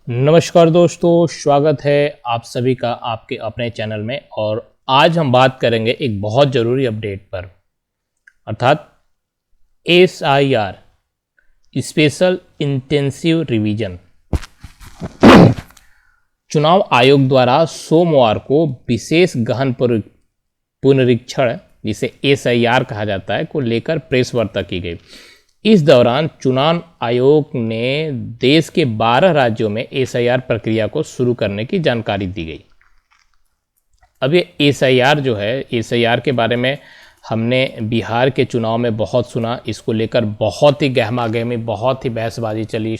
नमस्कार दोस्तों, स्वागत है आप सभी का आपके अपने चैनल में। और आज हम बात करेंगे एक बहुत ज़रूरी अपडेट पर, अर्थात SIR स्पेशल इंटेंसिव रिवीजन। चुनाव आयोग द्वारा सोमवार को विशेष गहन पुनरीक्षण, जिसे SIR कहा जाता है, को लेकर प्रेस वार्ता की गई। इस दौरान चुनाव आयोग ने देश के 12 राज्यों में SIR प्रक्रिया को शुरू करने की जानकारी दी गई। अब ये SIR जो है, SIR के बारे में हमने बिहार के चुनाव में बहुत सुना। इसको लेकर बहुत ही गहमागहमी, बहुत ही बहसबाजी चली।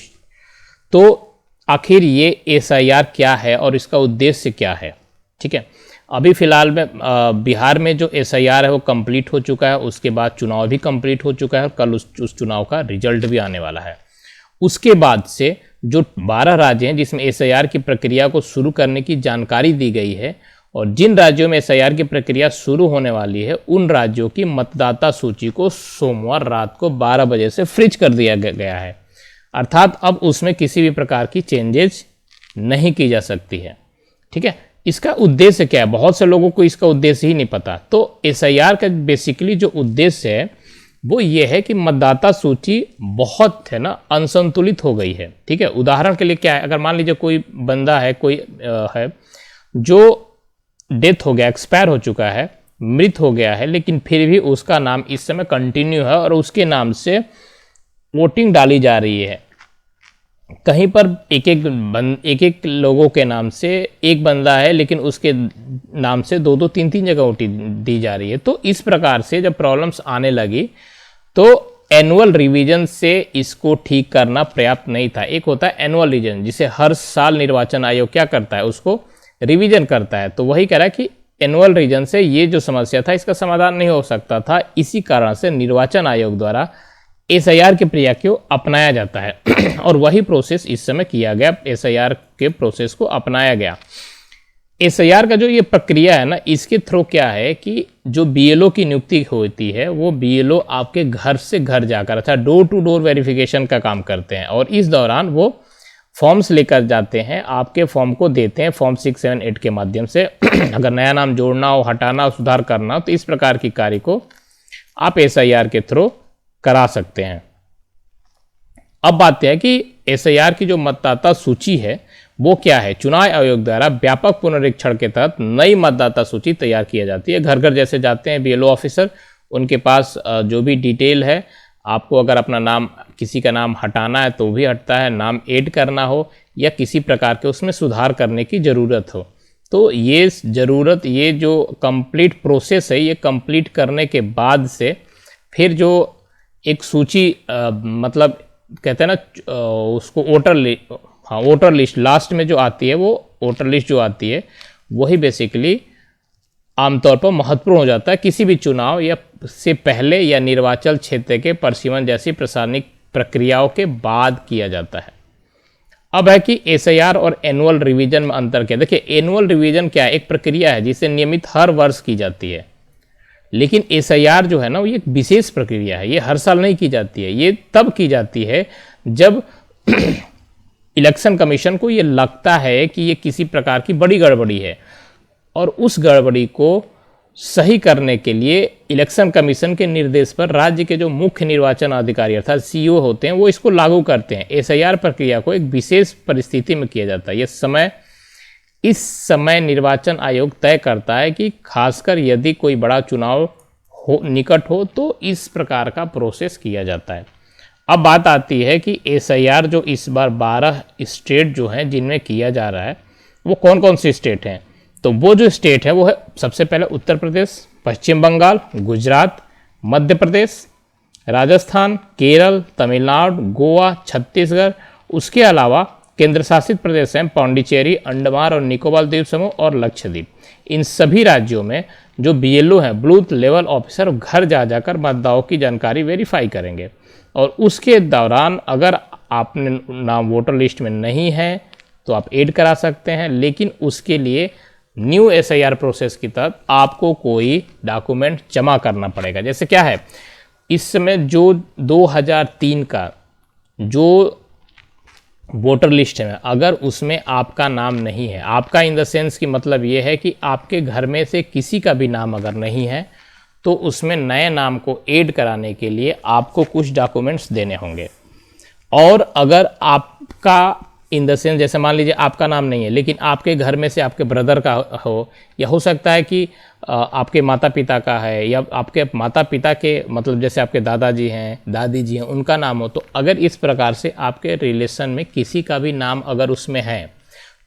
तो आखिर ये SIR क्या है और इसका उद्देश्य क्या है? ठीक है, अभी फ़िलहाल में बिहार में जो SIR है वो कंप्लीट हो चुका है। उसके बाद चुनाव भी कंप्लीट हो चुका है। कल उस चुनाव का रिजल्ट भी आने वाला है। उसके बाद से जो 12 राज्य हैं जिसमें SIR की प्रक्रिया को शुरू करने की जानकारी दी गई है, और जिन राज्यों में SIR की प्रक्रिया शुरू होने वाली है, उन राज्यों की मतदाता सूची को सोमवार रात को 12 बजे से फ्रीज कर दिया गया है। अर्थात अब उसमें किसी भी प्रकार की चेंजेस नहीं की जा सकती है। ठीक है, इसका उद्देश्य क्या है? बहुत से लोगों को इसका उद्देश्य ही नहीं पता। तो SIR का बेसिकली जो उद्देश्य है वो ये है कि मतदाता सूची बहुत है ना असंतुलित हो गई है। ठीक है, उदाहरण के लिए क्या है, अगर मान लीजिए कोई बंदा है, कोई है जो डेथ हो गया, एक्सपायर हो चुका है, मृत हो गया है, लेकिन फिर भी उसका नाम इस समय कंटिन्यू है और उसके नाम से वोटिंग डाली जा रही है। कहीं पर एक एक लोगों के नाम से एक बंदा है, लेकिन उसके नाम से दो दो तीन तीन जगह वोटिंग दी जा रही है। तो इस प्रकार से जब प्रॉब्लम्स आने लगी तो एनुअल रिवीजन से इसको ठीक करना पर्याप्त नहीं था। एक होता है एनुअल रिवीजन, जिसे हर साल निर्वाचन आयोग क्या करता है, उसको रिवीजन करता है। तो वही कह रहा है कि एनुअल रिवीजन से ये जो समस्या था इसका समाधान नहीं हो सकता था। इसी कारण से निर्वाचन आयोग द्वारा SIR की प्रक्रिया को अपनाया जाता है और वही प्रोसेस इस समय किया गया। SIR के प्रोसेस को अपनाया गया। SIR का जो ये प्रक्रिया है ना, इसके थ्रू क्या है कि जो BLO की नियुक्ति होती है, वो BLO आपके घर से घर जाकर, अच्छा, डोर टू डोर वेरिफिकेशन का काम करते हैं। और इस दौरान वो फॉर्म्स लेकर जाते हैं, आपके फॉर्म को देते हैं फॉर्म 6, 7, 8 के माध्यम से। अगर नया नाम जोड़ना हो, हटाना हो, सुधार करना हो, तो इस प्रकार की कार्य को आप SIR के थ्रू करा सकते हैं। अब बात यह है कि SIR की जो मतदाता सूची है वो क्या है। चुनाव आयोग द्वारा व्यापक पुनरीक्षण के तहत नई मतदाता सूची तैयार की जाती है। घर घर जैसे जाते हैं BLO ऑफिसर, उनके पास जो भी डिटेल है, आपको अगर अपना नाम, किसी का नाम हटाना है तो भी हटता है, नाम ऐड करना हो या किसी प्रकार के उसमें सुधार करने की ज़रूरत हो, तो ये जो कंप्लीट प्रोसेस है, ये कंप्लीट करने के बाद से फिर जो एक सूची मतलब कहते हैं ना उसको वोटर लिस्ट लास्ट में जो आती है, वो वोटर लिस्ट जो आती है वही बेसिकली आमतौर पर महत्वपूर्ण हो जाता है किसी भी चुनाव या से पहले या निर्वाचन क्षेत्र के परिसीमन जैसी प्रशासनिक प्रक्रियाओं के बाद किया जाता है। अब है कि SIR और एनुअल रिवीजन में अंतर क्या है। देखिए, एनुअल रिवीजन क्या है, एक प्रक्रिया है जिसे नियमित हर वर्ष की जाती है। लेकिन SIR जो है ना, वो एक विशेष प्रक्रिया है, ये हर साल नहीं की जाती है। ये तब की जाती है जब इलेक्शन कमीशन को ये लगता है कि ये किसी प्रकार की बड़ी गड़बड़ी है, और उस गड़बड़ी को सही करने के लिए इलेक्शन कमीशन के निर्देश पर राज्य के जो मुख्य निर्वाचन अधिकारी अर्थात CO होते हैं, वो इसको लागू करते हैं। SIR प्रक्रिया को एक विशेष परिस्थिति में किया जाता है। इस समय निर्वाचन आयोग तय करता है कि खासकर यदि कोई बड़ा चुनाव निकट हो तो इस प्रकार का प्रोसेस किया जाता है। अब बात आती है कि SIR जो इस बार 12 स्टेट जो हैं जिनमें किया जा रहा है, वो कौन कौन से स्टेट हैं। तो वो जो स्टेट है वो है सबसे पहले उत्तर प्रदेश, पश्चिम बंगाल, गुजरात, मध्य प्रदेश, राजस्थान, केरल, तमिलनाडु, गोवा, छत्तीसगढ़। उसके अलावा केंद्र शासित प्रदेश हैं पांडिचेरी, अंडमान और निकोबार द्वीप समूह और लक्षद्वीप। इन सभी राज्यों में जो BLO हैं, बूथ लेवल ऑफिसर, घर जा जाकर मतदाताओं की जानकारी वेरीफाई करेंगे। और उसके दौरान अगर आपने नाम वोटर लिस्ट में नहीं है तो आप ऐड करा सकते हैं, लेकिन उसके लिए न्यू SIR प्रोसेस के तहत आपको कोई डॉक्यूमेंट जमा करना पड़ेगा। जैसे क्या है, इस समय जो 2003 का जो वोटर लिस्ट में अगर उसमें आपका नाम नहीं है, आपका इन द सेंस की मतलब ये है कि आपके घर में से किसी का भी नाम अगर नहीं है, तो उसमें नए नाम को ऐड कराने के लिए आपको कुछ डॉक्यूमेंट्स देने होंगे। और अगर आपका इन द सेंस, जैसे मान लीजिए आपका नाम नहीं है लेकिन आपके घर में से आपके ब्रदर का हो, या हो सकता है कि आपके माता पिता का है, या आपके माता पिता के मतलब जैसे आपके दादाजी हैं, दादी जी हैं, उनका नाम हो, तो अगर इस प्रकार से आपके रिलेशन में किसी का भी नाम अगर उसमें है,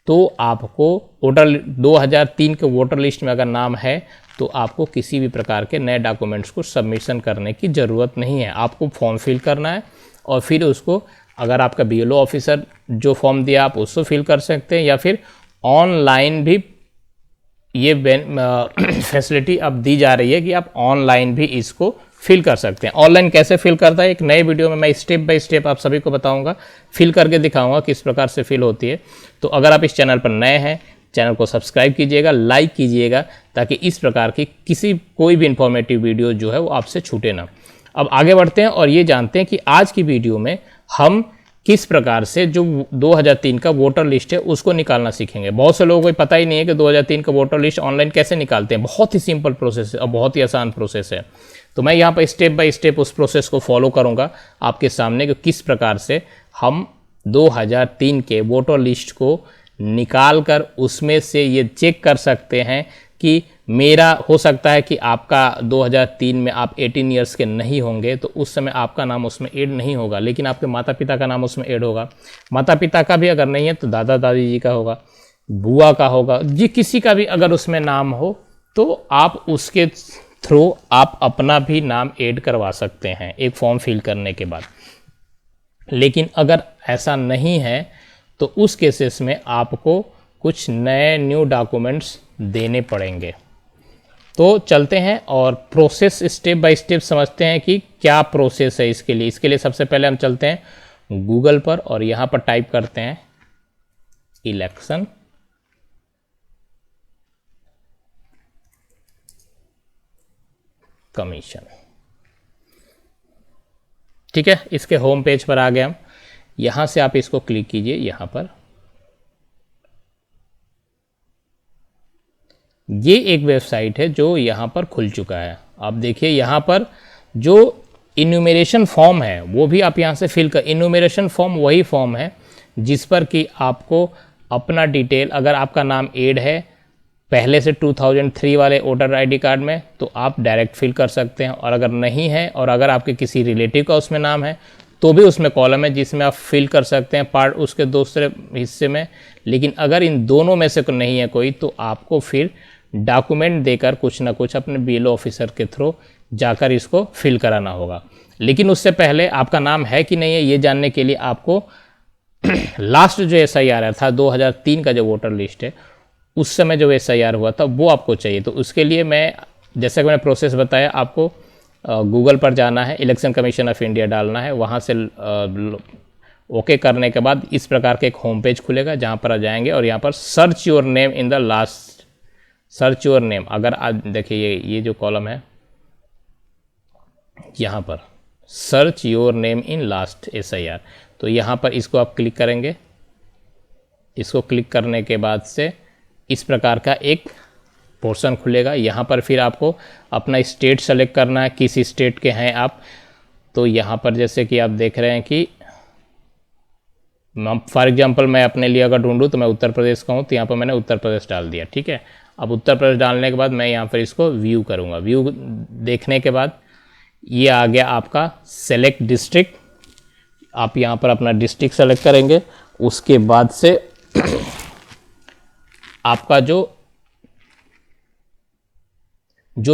तो आपको वोटर 2003 के वोटर लिस्ट में अगर नाम है, तो आपको किसी भी प्रकार के नए डॉक्यूमेंट्स को सबमिशन करने की ज़रूरत नहीं है। आपको फॉर्म फिल करना है और फिर उसको, अगर आपका BLO ऑफिसर जो फॉर्म दिया आप उसको फिल कर सकते हैं, या फिर ऑनलाइन भी ये फैसिलिटी अब दी जा रही है कि आप ऑनलाइन भी इसको फिल कर सकते हैं। ऑनलाइन कैसे फिल करता है, एक नए वीडियो में मैं स्टेप बाय स्टेप आप सभी को बताऊंगा, फिल करके दिखाऊंगा किस प्रकार से फिल होती है। तो अगर आप इस चैनल पर नए हैं, चैनल को सब्सक्राइब कीजिएगा, लाइक कीजिएगा, ताकि इस प्रकार की कोई भी इंफॉर्मेटिव वीडियो जो है वो आपसे छूटे ना। अब आगे बढ़ते हैं और ये जानते हैं कि आज की वीडियो में हम किस प्रकार से जो 2003 का वोटर लिस्ट है उसको निकालना सीखेंगे। बहुत से लोगों को पता ही नहीं है कि 2003 का वोटर लिस्ट ऑनलाइन कैसे निकालते हैं। बहुत ही सिंपल प्रोसेस है और बहुत ही आसान प्रोसेस है। तो मैं यहाँ पर स्टेप बाय स्टेप उस प्रोसेस को फॉलो करूँगा आपके सामने कि किस प्रकार से हम 2003 के वोटर लिस्ट को निकाल कर उसमें से ये चेक कर सकते हैं कि मेरा, हो सकता है कि आपका 2003 में आप 18 ईयर्स के नहीं होंगे, तो उस समय आपका नाम उसमें ऐड नहीं होगा, लेकिन आपके माता पिता का नाम उसमें ऐड होगा। माता पिता का भी अगर नहीं है तो दादा दादी जी का होगा, बुआ का होगा, जी किसी का भी अगर उसमें नाम हो, तो आप उसके थ्रू आप अपना भी नाम ऐड करवा सकते हैं एक फॉर्म फिल करने के बाद। लेकिन अगर ऐसा नहीं है तो उस केसेस में आपको कुछ नए न्यू डॉक्यूमेंट्स देने पड़ेंगे। तो चलते हैं और प्रोसेस स्टेप बाय स्टेप समझते हैं कि क्या प्रोसेस है इसके लिए। इसके लिए सबसे पहले हम चलते हैं गूगल पर और यहाँ पर टाइप करते हैं इलेक्शन कमीशन। ठीक है, इसके होम पेज पर आ गए हम। यहाँ से आप इसको क्लिक कीजिए, यहाँ पर ये एक वेबसाइट है जो यहाँ पर खुल चुका है। आप देखिए यहाँ पर जो इन्यूमरेशन फॉर्म है वो भी आप यहाँ से फिल कर, इन्यूमरेशन फॉर्म वही फॉर्म है जिस पर कि आपको अपना डिटेल, अगर आपका नाम ऐड है पहले से 2003 वाले वोटर ID कार्ड में, तो आप डायरेक्ट फिल कर सकते हैं। और अगर नहीं है और अगर आपके किसी रिलेटिव का उसमें नाम है तो भी उसमें कॉलम है जिसमें आप फिल कर सकते हैं पार्ट उसके दूसरे हिस्से में। लेकिन अगर इन दोनों में से नहीं है कोई, तो आपको फिर डॉक्यूमेंट देकर कुछ ना कुछ अपने BLO ऑफिसर के थ्रू जाकर इसको फिल कराना होगा। लेकिन उससे पहले आपका नाम है कि नहीं है ये जानने के लिए आपको लास्ट जो SIR था 2003 का जो वोटर लिस्ट है, उस समय जो SIR हुआ था वो आपको चाहिए। तो उसके लिए मैं, जैसे कि मैंने प्रोसेस बताया, आपको गूगल पर जाना है, इलेक्शन कमीशन ऑफ इंडिया डालना है, वहाँ से ओके करने के बाद इस प्रकार के एक होम पेज खुलेगा जहाँ पर आ जाएंगे और यहाँ पर search your name in the last, search your name, अगर आप देखिए ये जो कॉलम है यहाँ पर search your name in last SIR, तो यहाँ पर इसको आप क्लिक करेंगे। इसको क्लिक करने के बाद से इस प्रकार का एक पोर्शन खुलेगा। यहाँ पर फिर आपको अपना स्टेट सेलेक्ट करना है, किस स्टेट के हैं आप। तो यहाँ पर जैसे कि आप देख रहे हैं कि फॉर एग्जांपल मैं अपने लिए अगर ढूंढूं तो मैं उत्तर प्रदेश का हूँ, तो यहाँ पर मैंने उत्तर प्रदेश डाल दिया। ठीक है, अब उत्तर प्रदेश डालने के बाद मैं यहाँ पर इसको व्यू करूँगा। व्यू देखने के बाद ये आ गया आपका सेलेक्ट डिस्ट्रिक्ट। आप यहाँ पर अपना डिस्ट्रिक्ट सेलेक्ट करेंगे। उसके बाद से आपका जो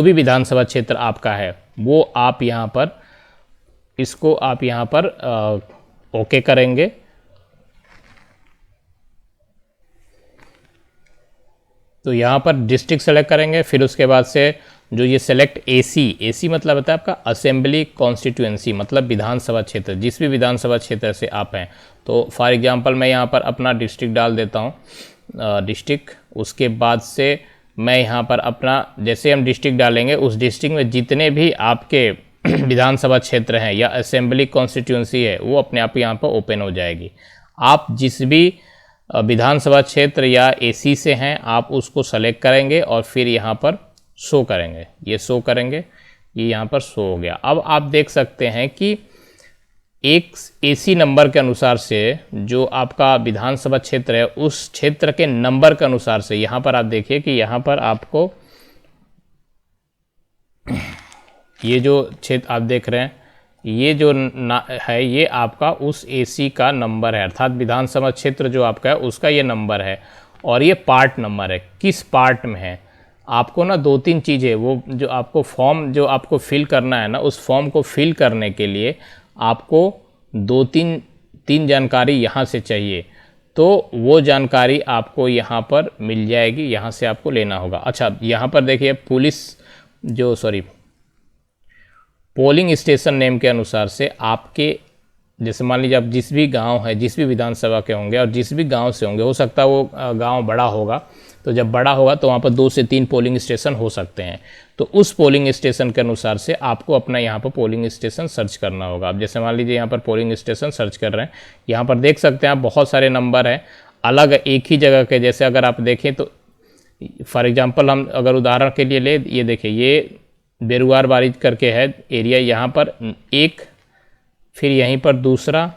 भी विधानसभा क्षेत्र आपका है वो आप यहाँ पर, इसको आप यहाँ पर ओके करेंगे। तो यहाँ पर डिस्ट्रिक्ट सेलेक्ट करेंगे। फिर उसके बाद से जो ये सेलेक्ट AC मतलब होता है आपका असेंबली कॉन्स्टिट्यूएंसी, मतलब विधानसभा क्षेत्र, जिस भी विधानसभा क्षेत्र से आप हैं। तो फॉर एग्जांपल मैं यहाँ पर अपना डिस्ट्रिक्ट डाल देता हूँ, डिस्ट्रिक्ट। उसके बाद से मैं यहाँ पर अपना, जैसे हम डिस्ट्रिक्ट डालेंगे उस डिस्ट्रिक्ट में जितने भी आपके विधानसभा क्षेत्र हैं या असेंबली कॉन्स्टिट्यूएंसी है वो अपने आप यहाँ पर ओपन हो जाएगी। आप जिस भी विधानसभा क्षेत्र या एसी से हैं आप उसको सेलेक्ट करेंगे और फिर यहाँ पर शो करेंगे, ये शो करेंगे, ये यहाँ पर शो हो गया। अब आप देख सकते हैं कि एक एसी नंबर के अनुसार से जो आपका विधानसभा क्षेत्र है उस क्षेत्र के नंबर के अनुसार से यहाँ पर आप देखिए कि यहाँ पर आपको ये जो क्षेत्र आप देख रहे हैं ये जो है ये आपका उस एसी का नंबर है, अर्थात विधानसभा क्षेत्र जो आपका है उसका ये नंबर है और ये पार्ट नंबर है। किस पार्ट में है आपको ना 2-3 चीज़ें, वो जो आपको फॉर्म जो आपको फिल करना है ना, उस फॉर्म को फिल करने के लिए आपको 2-3 जानकारी यहाँ से चाहिए, तो वो जानकारी आपको यहाँ पर मिल जाएगी, यहाँ से आपको लेना होगा। अच्छा यहाँ पर देखिए पोलिंग स्टेशन नेम के अनुसार से आपके, जैसे मान लीजिए आप जिस भी गांव है, जिस भी विधानसभा के होंगे और जिस भी गांव से होंगे, हो सकता है वो गांव बड़ा होगा, तो जब बड़ा होगा तो वहाँ पर 2 से 3 पोलिंग स्टेशन हो सकते हैं, तो उस पोलिंग स्टेशन के अनुसार से आपको अपना यहाँ पर पोलिंग स्टेशन सर्च करना होगा। अब जैसे मान लीजिए यहाँ पर पोलिंग स्टेशन सर्च कर रहे हैं, यहाँ पर देख सकते हैं आप बहुत सारे नंबर हैं अलग एक ही जगह के। जैसे अगर आप देखें तो फॉर एग्जांपल हम अगर उदाहरण के लिए ले, ये देखिए ये बेरुआर बारिज करके है एरिया, यहाँ पर एक, फिर यहीं पर दूसरा,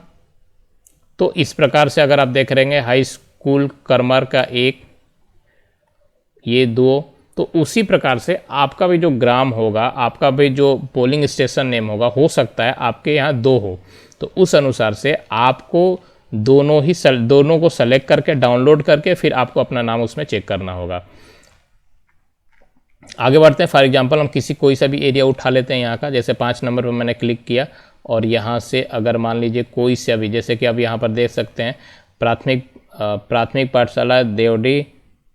तो इस प्रकार से अगर आप देख रहे हैं हाई स्कूल करमर का एक, ये 2, तो उसी प्रकार से आपका भी जो ग्राम होगा, आपका भी जो पोलिंग स्टेशन नेम होगा, हो सकता है आपके यहाँ 2 हो, तो उस अनुसार से आपको दोनों को सेलेक्ट करके डाउनलोड करके फिर आपको अपना नाम उसमें चेक करना होगा। आगे बढ़ते हैं। फॉर एग्जांपल हम कोई सा भी एरिया उठा लेते हैं यहाँ का, जैसे 5 नंबर पर मैंने क्लिक किया और यहाँ से अगर मान लीजिए कोई सा भी, जैसे कि अब यहाँ पर देख सकते हैं प्राथमिक पाठशाला देवडी,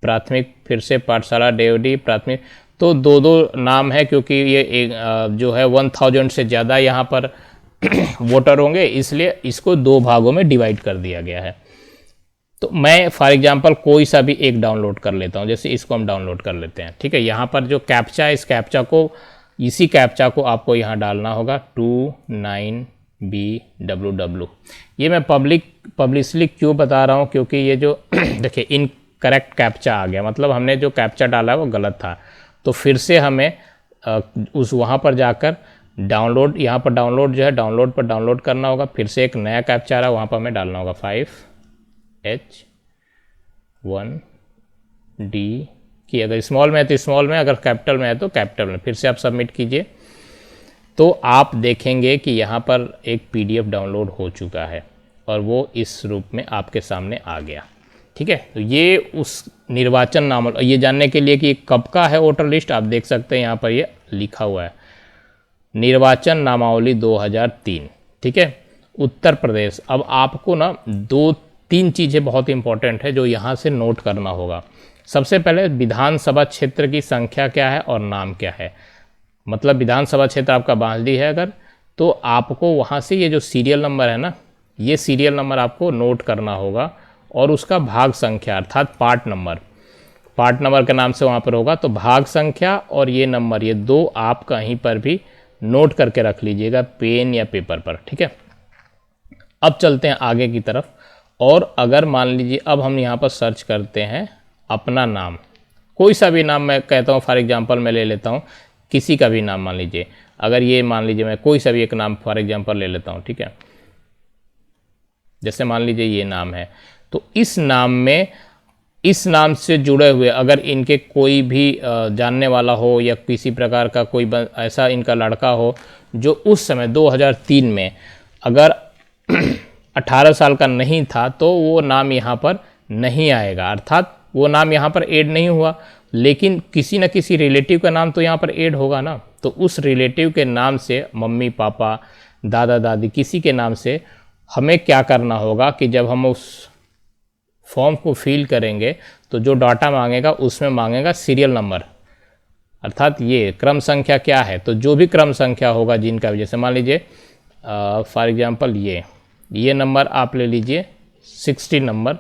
प्राथमिक फिर से पाठशाला देवडी प्राथमिक, तो 2 नाम है क्योंकि ये एक जो है 1000 से ज़्यादा यहाँ पर वोटर होंगे, इसलिए इसको 2 भागों में डिवाइड कर दिया गया है। तो मैं फॉर एग्जांपल कोई सा भी एक डाउनलोड कर लेता हूँ, जैसे इसको हम डाउनलोड कर लेते हैं, ठीक है। यहाँ पर जो कैप्चा है, इसी कैप्चा को आपको यहाँ डालना होगा 29BWW। ये मैं पब्लिकली क्यों बता रहा हूँ, क्योंकि ये जो देखिए इनकरेक्ट कैप्चा आ गया, मतलब हमने जो कैप्चा डाला है वो गलत था, तो फिर से हमें वहाँ पर जाकर डाउनलोड, यहाँ पर डाउनलोड जो है डाउनलोड पर डाउनलोड करना होगा, फिर से एक नया कैप्चा आ रहा है वहाँ पर हमें डालना होगा 5H1D की, अगर स्मॉल में है तो स्मॉल में, अगर कैपिटल में है तो कैपिटल में। फिर से आप सबमिट कीजिए तो आप देखेंगे कि यहाँ पर एक PDF डाउनलोड हो चुका है और वो इस रूप में आपके सामने आ गया, ठीक है। तो ये उस निर्वाचन नाम, ये जानने के लिए कि कब का है वोटर लिस्ट, आप देख सकते हैं यहाँ पर ये लिखा हुआ है निर्वाचन नामावली 2003, ठीक है, उत्तर प्रदेश। अब आपको ना 2-3 चीज़ें बहुत इंपॉर्टेंट है जो यहाँ से नोट करना होगा। सबसे पहले विधानसभा क्षेत्र की संख्या क्या है और नाम क्या है, मतलब विधानसभा क्षेत्र आपका बांसडी है अगर, तो आपको वहाँ से ये जो सीरियल नंबर है ना, ये सीरियल नंबर आपको नोट करना होगा और उसका भाग संख्या अर्थात पार्ट नंबर के नाम से वहाँ पर होगा, तो भाग संख्या और ये नंबर, ये 2 आप कहीं पर भी नोट करके रख लीजिएगा पेन या पेपर पर, ठीक है। अब चलते हैं आगे की तरफ, और अगर मान लीजिए अब हम यहाँ पर सर्च करते हैं अपना नाम, कोई सा भी नाम, मैं कहता हूँ फॉर एग्जांपल मैं ले लेता हूँ किसी का भी नाम, मान लीजिए अगर ये मान लीजिए मैं कोई सा भी एक नाम फॉर एग्जांपल ले लेता हूँ, ठीक है। जैसे मान लीजिए ये नाम है, तो इस नाम में, इस नाम से जुड़े हुए अगर इनके कोई भी जानने वाला हो या किसी प्रकार का कोई ऐसा इनका लड़का हो जो उस समय 2003 में अगर 18 साल का नहीं था, तो वो नाम यहाँ पर नहीं आएगा, अर्थात वो नाम यहाँ पर ऐड नहीं हुआ, लेकिन किसी न किसी रिलेटिव का नाम तो यहाँ पर ऐड होगा ना, तो उस रिलेटिव के नाम से, मम्मी पापा दादा दादी किसी के नाम से हमें क्या करना होगा कि जब हम उस फॉर्म को फिल करेंगे तो जो डाटा मांगेगा उसमें मांगेगा सीरियल नंबर, अर्थात ये क्रम संख्या क्या है, तो जो भी क्रम संख्या होगा जिनका भी, जैसे मान लीजिए फॉर एग्जांपल ये नंबर आप ले लीजिए 60 नंबर,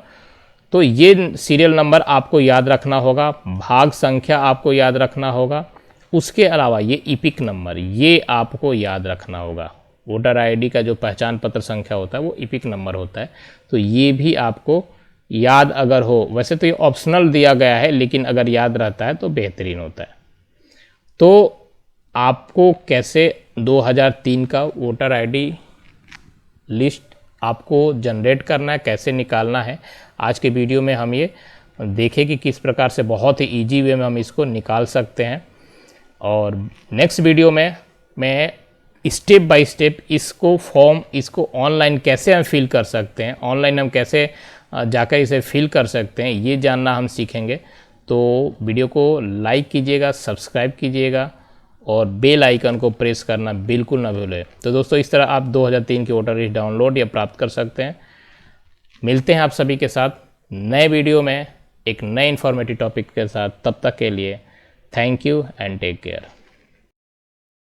तो ये सीरियल नंबर आपको याद रखना होगा, भाग संख्या आपको याद रखना होगा, उसके अलावा ये इपिक नंबर ये आपको याद रखना होगा, वोटर आईडी का जो पहचान पत्र संख्या होता है वो इपिक नंबर होता है। तो ये भी आपको याद अगर हो, वैसे तो ये ऑप्शनल दिया गया है, लेकिन अगर याद रहता है तो बेहतरीन होता है। तो आपको कैसे 2003 का वोटर आईडी लिस्ट आपको जनरेट करना है, कैसे निकालना है, आज के वीडियो में हम ये देखें कि किस प्रकार से बहुत ही इजी वे में हम इसको निकाल सकते हैं। और नेक्स्ट वीडियो में मैं स्टेप बाय स्टेप इसको फॉर्म, इसको ऑनलाइन कैसे हम फिल कर सकते हैं, ऑनलाइन हम कैसे जाकर इसे फिल कर सकते हैं, ये जानना हम सीखेंगे। तो वीडियो को लाइक कीजिएगा, सब्सक्राइब कीजिएगा और बेल आइकन को प्रेस करना बिल्कुल ना भूलें। तो दोस्तों, इस तरह आप 2003 की वोटर लिस्ट डाउनलोड या प्राप्त कर सकते हैं। मिलते हैं आप सभी के साथ नए वीडियो में एक नए इन्फॉर्मेटिव टॉपिक के साथ। तब तक के लिए thank you and take care.